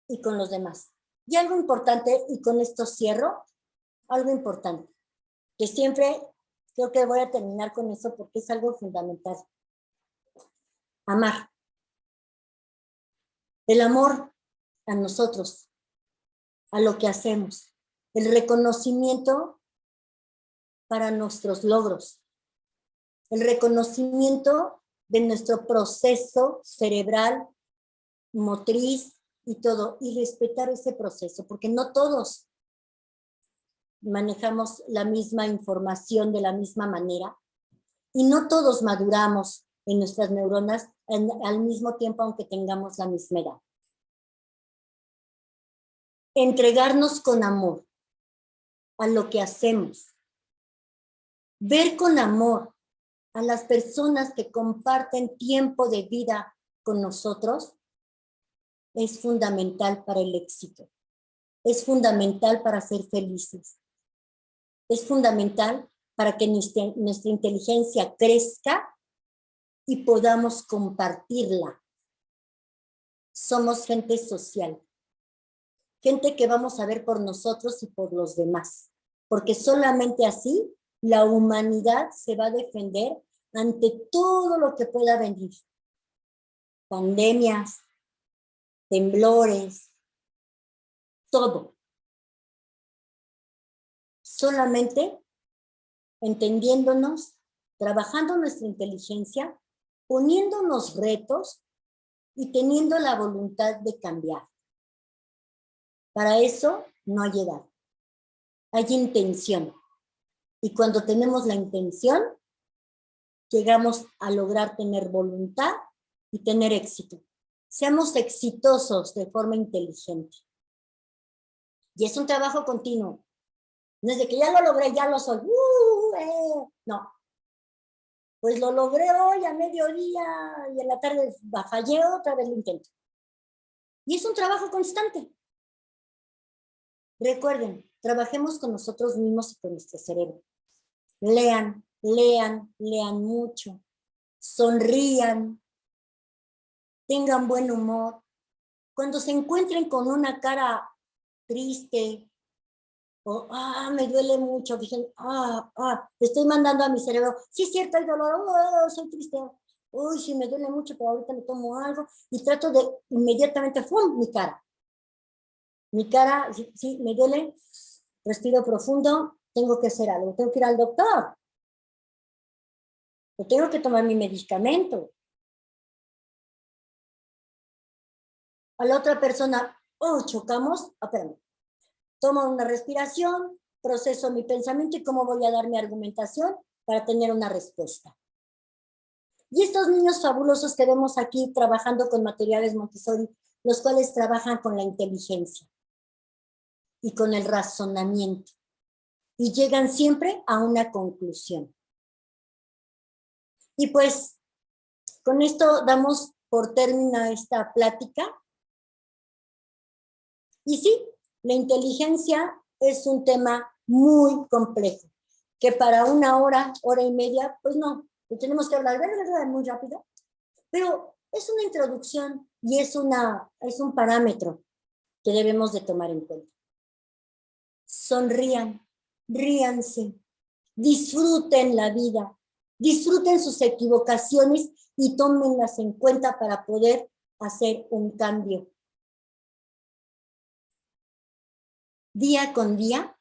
y con los demás. Y algo importante, y con esto cierro, algo importante, que siempre creo que voy a terminar con eso porque es algo fundamental. Amar. El amor a nosotros, a lo que hacemos. El reconocimiento para nuestros logros. El reconocimiento de nuestro proceso cerebral, motriz y todo. Y respetar ese proceso, porque no todos manejamos la misma información de la misma manera y no todos maduramos en nuestras neuronas al mismo tiempo, aunque tengamos la misma edad. Entregarnos con amor a lo que hacemos. Ver con amor a las personas que comparten tiempo de vida con nosotros es fundamental para el éxito. Es fundamental para ser felices. Es fundamental para que nuestra inteligencia crezca y podamos compartirla. Somos gente social. Gente que vamos a ver por nosotros y por los demás. Porque solamente así la humanidad se va a defender ante todo lo que pueda venir. Pandemias, temblores, todo. Solamente entendiéndonos, trabajando nuestra inteligencia, poniéndonos retos y teniendo la voluntad de cambiar. Para eso no hay edad, hay intención. Y cuando tenemos la intención, llegamos a lograr tener voluntad y tener éxito. Seamos exitosos de forma inteligente. Y es un trabajo continuo. No es de que ya lo logré, ya lo soy. No. Pues lo logré hoy a mediodía y en la tarde fallé, otra vez lo intento. Y es un trabajo constante. Recuerden, trabajemos con nosotros mismos y con nuestro cerebro. Lean, lean, lean mucho. Sonrían. Tengan buen humor. Cuando se encuentren con una cara triste, o, me duele mucho, dije, le estoy mandando a mi cerebro, sí es cierto, hay dolor, soy triste, uy, sí me duele mucho, pero ahorita me tomo algo, y trato de inmediatamente, ¡fum!, mi cara, sí, me duele, respiro profundo, tengo que hacer algo, tengo que ir al doctor, o tengo que tomar mi medicamento. A la otra persona, chocamos, espérame, tomo una respiración, proceso mi pensamiento y cómo voy a dar mi argumentación para tener una respuesta. Y estos niños fabulosos que vemos aquí trabajando con materiales Montessori, los cuales trabajan con la inteligencia y con el razonamiento y llegan siempre a una conclusión. Y pues con esto damos por término esta plática. Y sí, la inteligencia es un tema muy complejo, que para una hora, hora y media, pues no, tenemos que hablar muy rápido, pero es una introducción y es un parámetro que debemos de tomar en cuenta. Sonrían, ríanse, disfruten la vida, disfruten sus equivocaciones y tómenlas en cuenta para poder hacer un cambio. Día con día,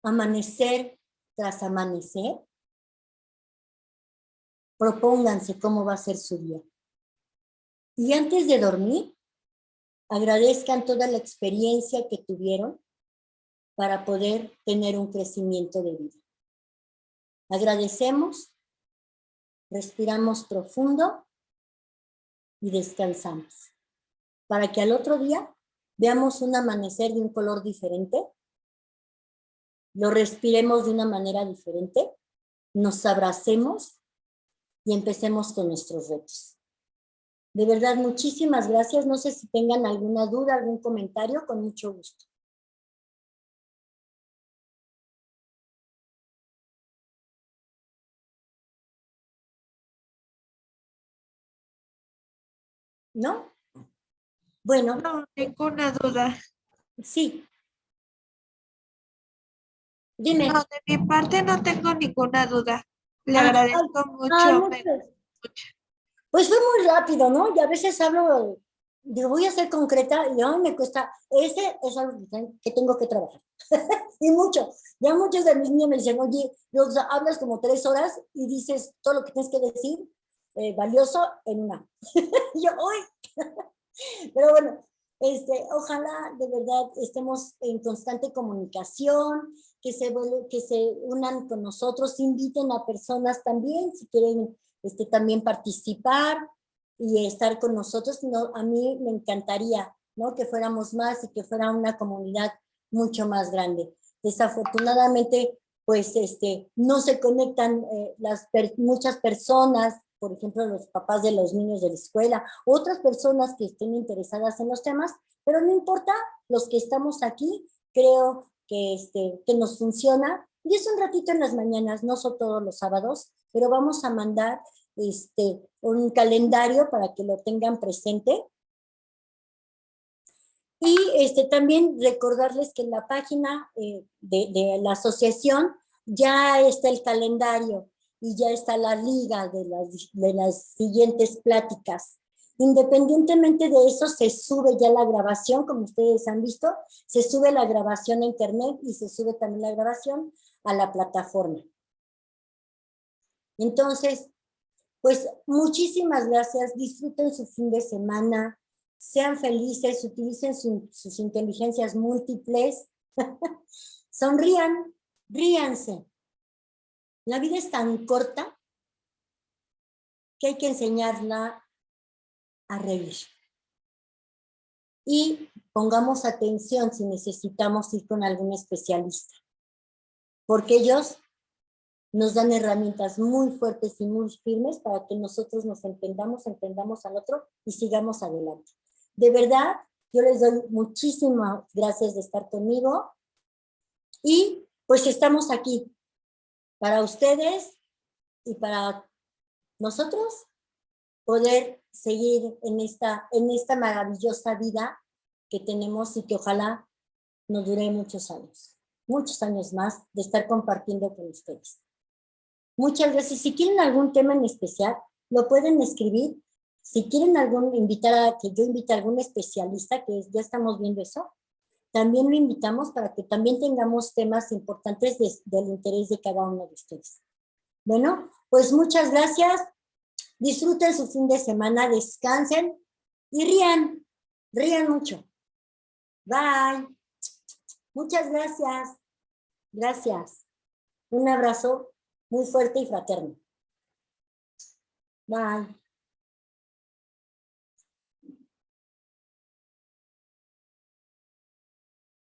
amanecer tras amanecer, propónganse cómo va a ser su día. Y antes de dormir, agradezcan toda la experiencia que tuvieron para poder tener un crecimiento de vida. Agradecemos, respiramos profundo y descansamos, para que al otro día veamos un amanecer de un color diferente, lo respiremos de una manera diferente, nos abracemos y empecemos con nuestros retos. De verdad, muchísimas gracias. No sé si tengan alguna duda, algún comentario, con mucho gusto. ¿No? Bueno. No, ninguna duda. Sí. Dime. No, de mi parte no tengo ninguna duda. Le agradezco mucho. Pues fue muy rápido, ¿no? Y a veces hablo, digo, voy a ser concreta y aún me cuesta, ese es algo que tengo que trabajar. Y mucho. Ya muchos de mis niños me dicen, oye, hablas como 3 horas y dices todo lo que tienes que decir, valioso en una. Y yo, uy. Pero bueno, ojalá de verdad estemos en constante comunicación, que se unan con nosotros, inviten a personas también, si quieren también participar y estar con nosotros. No, a mí me encantaría, ¿no? Que fuéramos más y que fuera una comunidad mucho más grande. Desafortunadamente, pues no se conectan muchas personas, por ejemplo, los papás de los niños de la escuela, otras personas que estén interesadas en los temas, pero no importa, los que estamos aquí, creo que nos funciona. Y es un ratito en las mañanas, no son todos los sábados, pero vamos a mandar un calendario para que lo tengan presente. Y también recordarles que en la página de la asociación ya está el calendario y ya está la liga de las siguientes pláticas. Independientemente de eso, se sube ya la grabación, como ustedes han visto, se sube la grabación a internet y se sube también la grabación a la plataforma. Entonces, pues muchísimas gracias, disfruten su fin de semana, sean felices, utilicen sus inteligencias múltiples, sonrían, ríanse. La vida es tan corta que hay que enseñarla a reír. Y pongamos atención si necesitamos ir con algún especialista, porque ellos nos dan herramientas muy fuertes y muy firmes para que nosotros nos entendamos al otro y sigamos adelante. De verdad, yo les doy muchísimas gracias de estar conmigo y pues estamos aquí para ustedes y para nosotros poder seguir en esta maravillosa vida que tenemos y que ojalá nos dure muchos años más de estar compartiendo con ustedes. Muchas gracias. Si quieren algún tema en especial, lo pueden escribir. Si quieren que yo invite a algún especialista, que ya estamos viendo eso, también lo invitamos para que también tengamos temas importantes del interés de cada uno de ustedes. Bueno, pues muchas gracias. Disfruten su fin de semana, descansen y rían mucho. Bye. Muchas gracias. Gracias. Un abrazo muy fuerte y fraterno. Bye.